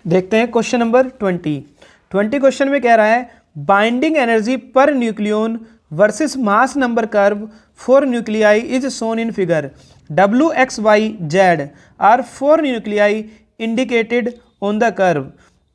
देखते हैं question number 20 question में कह रहा है बाइंडिंग एनर्जी पर nucleon versus mass number curve for nuclei is shown in figure W, X, Y, Z are 4 nuclei indicated on the curve.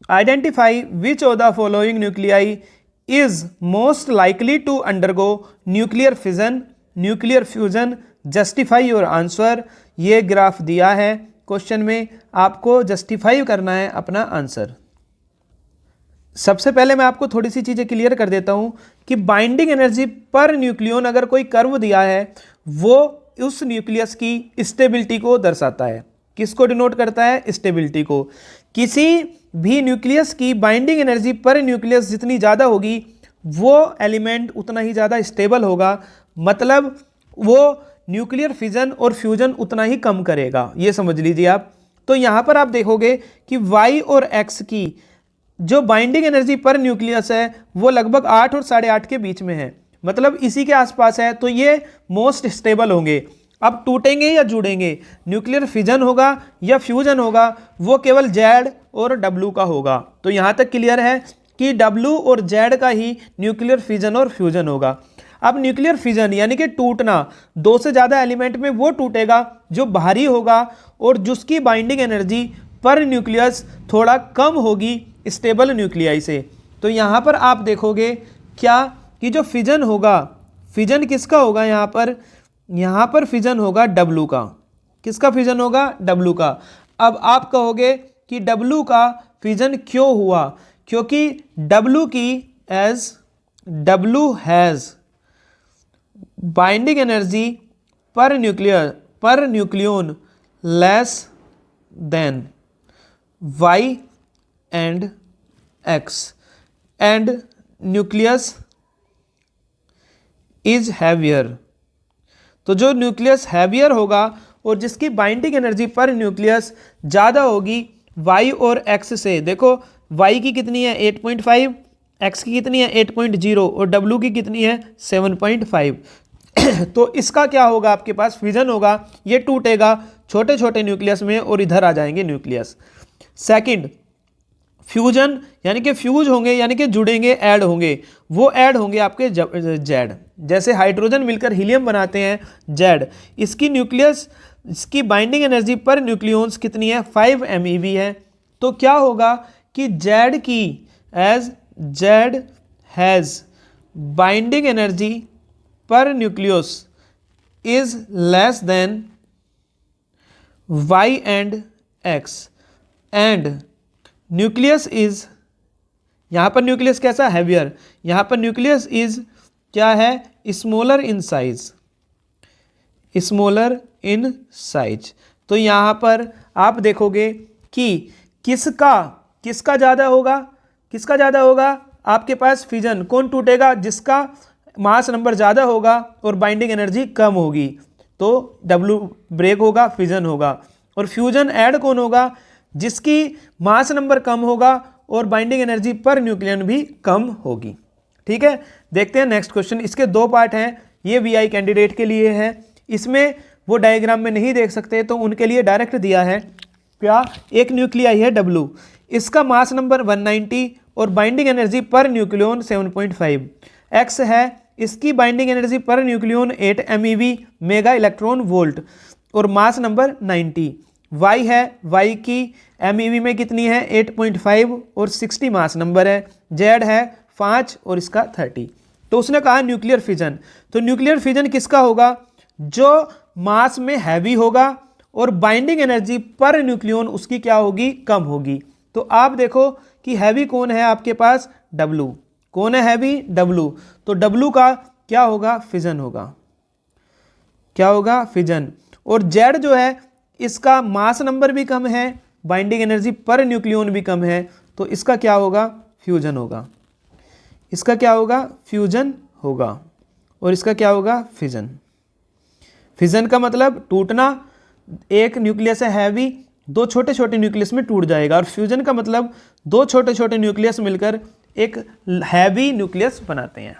Identify which of the following nuclei is most likely to undergo nuclear fission, nuclear fusion. Justify your answer. ये graph दिया है question में, आपको justify करना है अपना answer. सबसे पहले मैं आपको थोड़ी सी चीज़ें क्लियर कर देता हूँ कि बाइंडिंग एनर्जी पर न्यूक्लियन अगर कोई कर्व दिया है वो उस न्यूक्लियस की स्टेबिलिटी को दर्शाता है. किसको डिनोट करता है? स्टेबिलिटी को. किसी भी न्यूक्लियस की बाइंडिंग एनर्जी पर न्यूक्लियस जितनी ज़्यादा होगी वो एलिमेंट उतना ही ज़्यादा स्टेबल होगा, मतलब वो न्यूक्लियर फिजन और फ्यूजन उतना ही कम करेगा. ये समझ लीजिए आप. तो यहाँ पर आप देखोगे कि Y और X की जो बाइंडिंग एनर्जी पर न्यूक्लियस है वो लगभग 8 और 8.5 के बीच में है, मतलब इसी के आसपास है. तो ये मोस्ट स्टेबल होंगे. अब टूटेंगे या जुड़ेंगे, न्यूक्लियर फिजन होगा या फ्यूजन होगा, वो केवल Z और W का होगा. तो यहाँ तक क्लियर है कि W और Z का ही न्यूक्लियर फिजन और फ्यूजन होगा. अब न्यूक्लियर फिजन यानी कि टूटना, दो से ज़्यादा एलिमेंट में वो टूटेगा जो भारी होगा और जिसकी बाइंडिंग एनर्जी पर न्यूक्लियस थोड़ा कम होगी स्टेबल न्यूक्लियाई से. तो यहाँ पर आप देखोगे क्या कि जो फिजन होगा, फिजन किसका होगा? यहाँ पर फिजन होगा W का. किसका फिजन होगा? W का. अब आप कहोगे कि W का फिजन क्यों हुआ? क्योंकि W हैज़ बाइंडिंग एनर्जी पर nucleon less than Y and X and nucleus is heavier. तो जो न्यूक्लियस हैवियर होगा और जिसकी बाइंडिंग एनर्जी पर न्यूक्लियस ज़्यादा होगी Y और X से. देखो Y की कितनी है? 8.5, X की कितनी है? 8.0 और W की कितनी है? 7.5. तो इसका क्या होगा? आपके पास फिजन होगा, ये टूटेगा छोटे छोटे न्यूक्लियस में और इधर आ जाएंगे न्यूक्लियस. सेकंड, फ्यूजन यानी कि फ्यूज होंगे यानी कि जुड़ेंगे, ऐड होंगे. वो ऐड होंगे आपके Z. जैसे हाइड्रोजन मिलकर हीलियम बनाते हैं Z. इसकी बाइंडिंग एनर्जी पर न्यूक्लियंस कितनी है? 5 MeV है. तो क्या होगा कि Z हैज़ बाइंडिंग एनर्जी पर nucleus is less than Y and X and nucleus is, यहाँ पर न्यूक्लियस कैसा? हैवियर. यहाँ पर न्यूक्लियस इज क्या है? Smaller in size. तो यहाँ पर आप देखोगे कि किसका ज़्यादा होगा? आपके पास फिजन. कौन टूटेगा? जिसका मास नंबर ज़्यादा होगा और बाइंडिंग एनर्जी कम होगी. तो W ब्रेक होगा, फिजन होगा. और फ्यूजन ऐड कौन होगा? जिसकी मास नंबर कम होगा और बाइंडिंग एनर्जी पर न्यूक्लियन भी कम होगी. ठीक है, देखते हैं नेक्स्ट क्वेश्चन. इसके 2 पार्ट हैं. ये VI कैंडिडेट के लिए है. इसमें वो डायग्राम में नहीं देख सकते तो उनके लिए डायरेक्ट दिया है. क्या? एक न्यूक्लियाई है W, इसका मास नंबर 190 और बाइंडिंग एनर्जी पर न्यूक्लियन 7.5. X है, इसकी बाइंडिंग एनर्जी पर nucleon 8 MeV mega electron volt और मास नंबर 90. Y है, Y की MeV में कितनी है? 8.5 और 60 मास नंबर है. Z है 5 और इसका 30. तो उसने कहा न्यूक्लियर फिजन. तो न्यूक्लियर फिजन किसका होगा? जो मास में हैवी होगा और बाइंडिंग एनर्जी पर न्यूक्लियन उसकी क्या होगी? कम होगी. तो आप देखो कि हैवी कौन है आपके पास? W. कौन है हैवी? W. तो W का क्या होगा? फिजन होगा. क्या होगा? फिजन. और Z जो है इसका मास नंबर भी कम है, बाइंडिंग एनर्जी पर न्यूक्लियन भी कम है, तो इसका क्या होगा? फ्यूजन होगा. इसका क्या होगा? फ्यूजन होगा. और इसका क्या होगा? फिजन. फिजन का मतलब टूटना, एक न्यूक्लियस है हैवी, 2 छोटे छोटे न्यूक्लियस में टूट जाएगा. और फ्यूजन का मतलब 2 छोटे छोटे न्यूक्लियस मिलकर एक हैवी न्यूक्लियस बनाते हैं.